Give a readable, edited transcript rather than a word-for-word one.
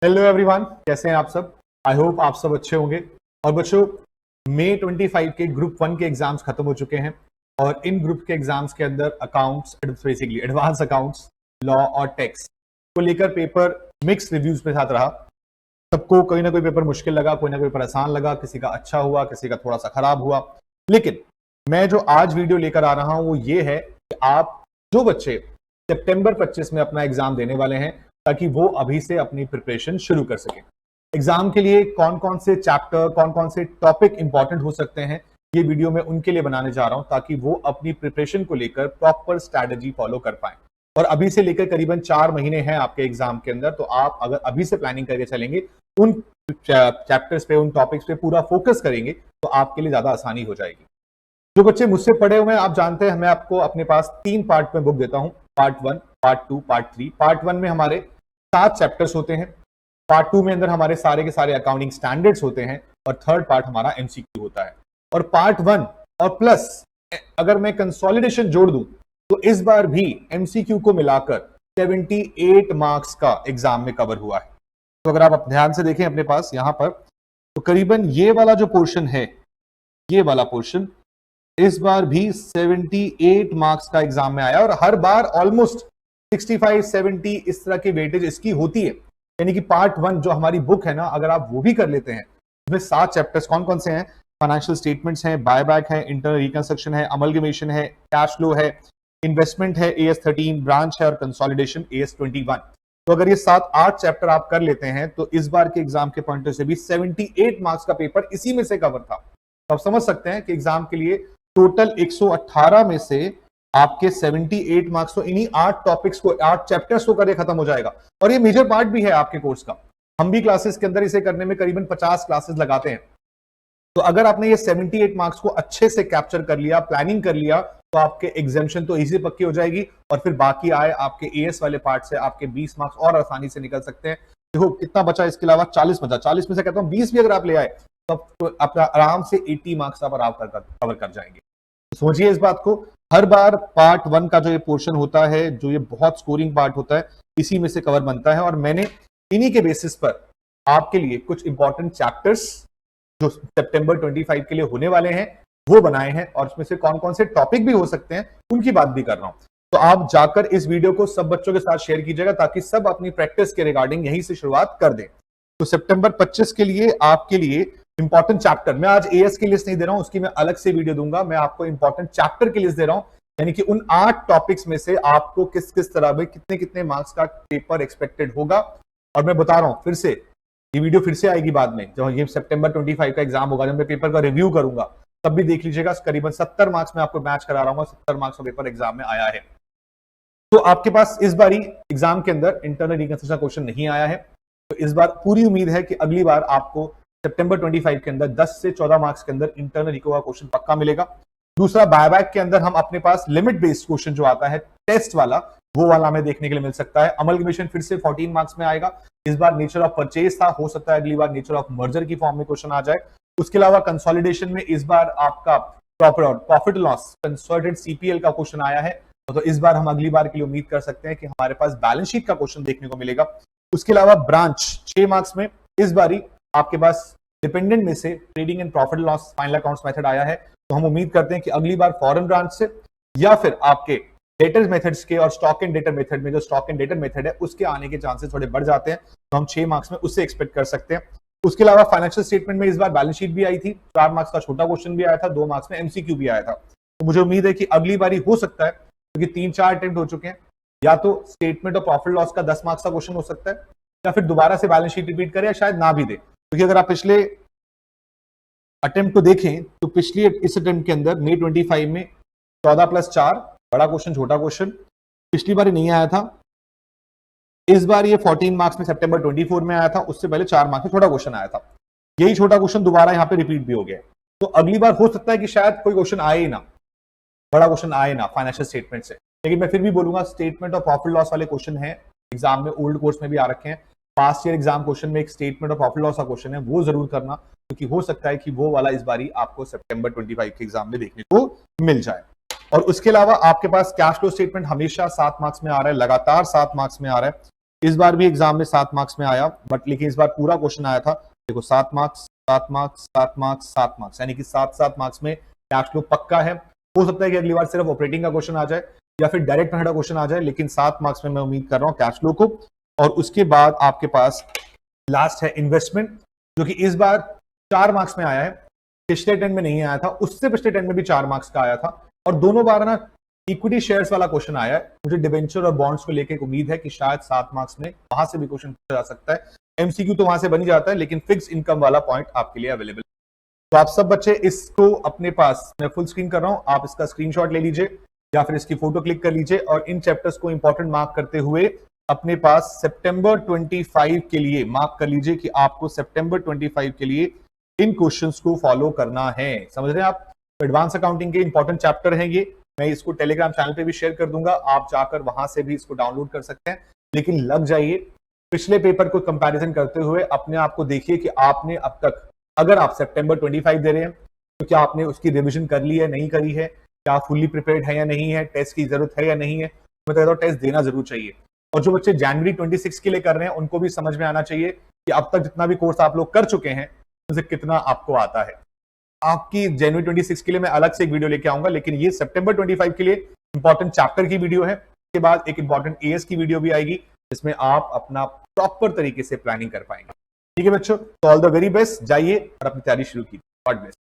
Hello everyone, कैसे हैं आप सब। आई होप आप सब अच्छे होंगे। और बच्चों, मई 25 के ग्रुप 1 के एग्जाम्स खत्म हो चुके हैं और इन ग्रुप के एग्जाम्स के अंदर accounts, basically advance accounts, law और टैक्स को लेकर पेपर मिक्स रिव्यूज के साथ रहा। सबको कोई ना कोई पेपर मुश्किल लगा, कोई ना कोई पेपर आसान लगा, किसी का अच्छा हुआ, किसी का थोड़ा सा खराब हुआ। लेकिन मैं जो आज वीडियो लेकर आ रहा हूं वो ये है कि आप जो बच्चे सितंबर 25 में अपना एग्जाम देने वाले हैं, ताकि वो अभी से अपनी प्रिपरेशन शुरू कर सके। एग्जाम के लिए कौन कौन से चैप्टर, कौन कौन से टॉपिक इंपॉर्टेंट हो सकते हैं, ये वीडियो मैं उनके लिए बनाने जा रहा हूं, ताकि वो अपनी प्रिपरेशन को लेकर प्रॉपर स्ट्रैटेजी फॉलो कर पाए। और अभी से लेकर करीबन 4 महीने हैं आपके एग्जाम के अंदर, तो आप अगर अभी से प्लानिंग करके चलेंगे, उन चैप्टर्स पे, उन टॉपिक्स पे पूरा फोकस करेंगे, तो आपके लिए ज्यादा आसानी हो जाएगी। जो बच्चे मुझसे पढ़े हुए हैं, आप जानते हैं मैं आपको अपने पास 3 पार्ट में बुक देता हूं, पार्ट 1, पार्ट 2, पार्ट 3। पार्ट 1 में हमारे 7 चैप्टर्स होते हैं, पार्ट 2 में अंदर हमारे सारे के सारे अकाउंटिंग स्टैंडर्ड्स होते हैं, और थर्ड पार्ट हमारा एमसीक्यू होता है। और पार्ट 1 और प्लस अगर मैं कंसोलिडेशन जोड़ दूं तो इस बार भी एमसीक्यू को मिलाकर 78 मार्क्स का एग्जाम में कवर हुआ है। तो अगर आप ध्यान से देखें अपने पास यहां पर, तो करीबन ये वाला जो पोर्शन है, ये वाला पोर्शन इस बार भी 78 मार्क्स का एग्जाम में आया, और हर बार ऑलमोस्ट 65-70 इस तरह की वेटेज इसकी होती है। यानी कि पार्ट 1 जो हमारी बुक है ना, अगर आप वो भी कर लेते हैं, इसमें 7 चैप्टर्स कौन कौन से हैं? फाइनेंशियल स्टेटमेंट्स हैं, बायबैक है, इंटरनल रिकंस्ट्रक्शन है, अमलगमेशन है, कैश फ्लो है, इन्वेस्टमेंट है, AS 13, ब्रांच है, और कंसोलिडेशन AS 21। तो अगर ये 7-8 चैप्टर आप कर लेते हैं, तो इस बार के एग्जाम के पॉइंट से भी 78 मार्क्स का पेपर इसी में से कवर था। तो आप समझ सकते हैं कि एग्जाम के लिए टोटल 118 में से आपके 78 मार्क्स तो इन्हीं 8 टॉपिक्स को, 8 चैप्टर्स को करके खत्म हो जाएगा। और ये मेजर पार्ट भी है आपके कोर्स का। हम भी क्लासेस के अंदर इसे करने में करीबन 50 क्लासेस लगाते हैं। तो अगर आपने ये 78 मार्क्स को अच्छे से कैप्चर कर लिया, प्लानिंग कर लिया, तो आपके एग्जामिनेशन तो इजी पक्की हो जाएगी, और फिर बाकी आए आपके एएस वाले पार्ट से आपके 20 मार्क्स और आसानी से निकल सकते हैं। देखो कितना बचा, इसके अलावा 40 बचा। 40 में से कहता हूं 20 भी अगर आप ले आए, तो अपना आराम से 80 मार्क्स आप कवर कर जाएंगे। सोचिए इस बात को, हर बार पार्ट 1 का जो ये पोर्शन होता है, जो ये बहुत स्कोरिंग पार्ट होता है, इसी में से कवर बनता है। और मैंने इन्हीं के बेसिस पर आपके लिए कुछ इंपॉर्टेंट चैप्टर्स जो सितंबर 25 के लिए होने वाले हैं वो बनाए हैं, और उसमें से कौन कौन से टॉपिक भी हो सकते हैं उनकी बात भी कर रहा हूं। तो आप जाकर इस वीडियो को सब बच्चों के साथ शेयर कीजिएगा, ताकि सब अपनी प्रैक्टिस के रिगार्डिंग यहीं से शुरुआत कर दें। तो सितंबर 25 के लिए आपके लिए इंपॉर्टेंट चैप्टर, मैं आज एएस की लिस्ट नहीं दे रहा हूं, उसकी मैं अलग से वीडियो दूंगा। मैं आपको इंपॉर्टेंट चैप्टर की लिस्ट दे रहा हूं, यानी कि उन 8 टॉपिक्स में से आपको किस किस तरह में कितने कितने मार्क्स का पेपर एक्सपेक्टेड होगा। और मैं बता रहा हूं फिर से, ये वीडियो फिर से आएगी बाद में, जब ये सितंबर 25 का एग्जाम होगा, जब मैं पेपर का रिव्यू करूंगा, तब भी देख लीजिएगा। करीबन 70 मार्क्स में आपको मैच करा रहा हूं, 70 मार्क्स का पेपर एग्जाम में आया है। तो आपके पास इस बारी एग्जाम के अंदर इंटरनल रिकंस्ट्रक्शन क्वेश्चन नहीं आया है, तो इस बार पूरी उम्मीद है कि अगली बार आपको सितंबर 25 के अंदर 10 से 14 मार्क्स के अंदर इंटरनल रिको का क्वेश्चन पक्का मिलेगा। दूसरा, बायबैक के अंदर हम अपने पास लिमिट बेस्ड क्वेश्चन जो आता है टेस्ट वाला, वो वाला हमें देखने के लिए मिल सकता है। अमलगमेशन फिर से 14 मार्क्स में आएगा। इस बार नेचर ऑफ परचेज था, हो सकता है अगली बार नेचर ऑफ मर्जर की फॉर्म में क्वेश्चन आ जाए। उसके अलावा कंसोलिडेशन में इस बार आपका प्रॉफिट लॉस कंसोलिडेटेड सीपीएल का क्वेश्चन आया है, तो इस बार हम अगली बार के लिए उम्मीद कर सकते हैं कि हमारे पास बैलेंस शीट का क्वेश्चन देखने को मिलेगा। उसके अलावा ब्रांच 6 मार्क्स में इस बारी आपके पास डिपेंडेंट में से trading and profit loss final accounts method आया है, तो हम उम्मीद करते हैं कि अगली बार फॉरेन ब्रांच से या फिर आपके डेटर मेथड्स के और स्टॉक एंड डेटर मेथड में, जो स्टॉक एंड डेटर मेथड है, उसके आने के चांसेस थोड़े बढ़ जाते हैं, तो हम 6 मार्क्स में उससे एक्सपेक्ट कर सकते हैं। उसके अलावा फाइनेंशियल स्टेटमेंट में इस बार बैलेंस शीट भी आई थी, 4 मार्क्स का छोटा क्वेश्चन भी आया था, 2 मार्क्स में एमसीक्यू भी आया था। तो मुझे उम्मीद है कि अगली बारी हो सकता है, क्योंकि 3-4 अटेम्प्ट हो चुके हैं, या तो स्टेटमेंट और प्रॉफिट लॉस का 10 मार्क्स का क्वेश्चन हो सकता है, या फिर दोबारा से बैलेंस शीट रिपीट करे, या शायद ना भी दे। क्योंकि अगर आप पिछले अटेम्प्ट को देखें, तो पिछली इस अटेम्प्ट के अंदर मई 25 में 14+4 बड़ा क्वेश्चन छोटा क्वेश्चन पिछली बार नहीं आया था। इस बार ये 14 मार्क्स में सितंबर 24 में आया था, उससे पहले 4 मार्क्स में छोटा क्वेश्चन आया था। यही छोटा क्वेश्चन दोबारा यहाँ पे रिपीट भी हो गया। तो अगली बार हो सकता है कि शायद कोई क्वेश्चन आए ही ना, बड़ा क्वेश्चन आए ना फाइनेंशियल स्टेटमेंट से, लेकिन मैं फिर भी बोलूंगा स्टेटमेंट और प्रॉफिट लॉस वाले क्वेश्चन है एग्जाम में, ओल्ड कोर्स में भी आ रखे हैं। पास्ट ईयर एग्जाम क्वेश्चन में एक स्टेटमेंट और प्रॉफिट लॉस का क्वेश्चन है, वो जरूर करना, क्योंकि हो सकता है कि वो वाला इस बारी आपको सितंबर 25 के एग्जाम में देखने को मिल जाए। और उसके अलावा आपके पास कैश फ्लो स्टेटमेंट हमेशा 7 मार्क्स में आ रहा है, लगातार 7 मार्क्स में आ रहा है। इस बार भी एग्जाम में 7 मार्क्स में आया, बट लेकिन इस बार पूरा क्वेश्चन आया था, देखो 7 मार्क्स 7 मार्क्स 7 मार्क्स 7 मार्क्स, यानी कि 7 मार्क्स में कैश फ्लो पक्का है। हो सकता है कि अगली बार सिर्फ ऑपरेटिंग का क्वेश्चन आ जाए या फिर डायरेक्ट मेथड का क्वेश्चन आ जाए, लेकिन 7 मार्क्स में मैं उम्मीद कर रहा हूं कैश फ्लो को। और उसके बाद आपके पास लास्ट है इन्वेस्टमेंट, जो कि इस बार 4 मार्क्स में आया है, पिछले 10 में नहीं आया था, उससे पिछले 10 में भी 4 मार्क्स का आया था, और दोनों बार ना इक्विटी शेयर्स वाला क्वेश्चन आया है। मुझे डिबेंचर और बॉन्ड्स को लेकर उम्मीद है कि शायद 7 मार्क्स में वहां से भी क्वेश्चन पूछा जा सकता है। एमसीक्यू तो वहां से बन ही जाता है, लेकिन फिक्स इनकम वाला पॉइंट आपके लिए अवेलेबल। तो आप सब बच्चे इसको अपने पास, मैं फुल स्क्रीन कर रहा हूं, आप इसका स्क्रीनशॉट ले लीजिए या फिर इसकी फोटो क्लिक कर लीजिए और इन चैप्टर्स को इंपॉर्टेंट मार्क करते हुए अपने पास सितंबर 25 के लिए मार्क कर लीजिए कि आपको सितंबर 25 के लिए इन क्वेश्चंस को फॉलो करना है। समझ रहे हैं आप? एडवांस अकाउंटिंग के इंपॉर्टेंट चैप्टर हैं ये। मैं इसको टेलीग्राम चैनल पे भी शेयर कर दूंगा, आप जाकर वहां से भी इसको डाउनलोड कर सकते हैं। लेकिन लग जाइए, पिछले पेपर को कंपैरिजन करते हुए अपने आप को देखिए कि आपने अब तक, अगर आप सितंबर 25 दे रहे हैं तो क्या आपने उसकी रिविजन कर ली है, नहीं करी है, क्या फुल्ली प्रिपेयर्ड है या नहीं है, टेस्ट की जरूरत है या नहीं है। मैं कहता हूं टेस्ट देना जरूर चाहिए। और जो बच्चे जनवरी 26 के लिए कर रहे हैं उनको भी समझ में आना चाहिए कि अब तक जितना भी कोर्स आप लोग कर चुके हैं उनसे कितना आपको आता है। आपकी जनवरी 26 के लिए मैं अलग से एक वीडियो लेके आऊंगा, लेकिन ये सितंबर 25 के लिए इंपॉर्टेंट चैप्टर की वीडियो है। उसके बाद एक इंपॉर्टेंट एएस की वीडियो भी आएगी जिसमें आप अपना प्रॉपर तरीके से प्लानिंग कर पाएंगे। ठीक है बच्चों, तो ऑल द वेरी बेस्ट, जाइए और अपनी तैयारी शुरू कीजिए। God bless.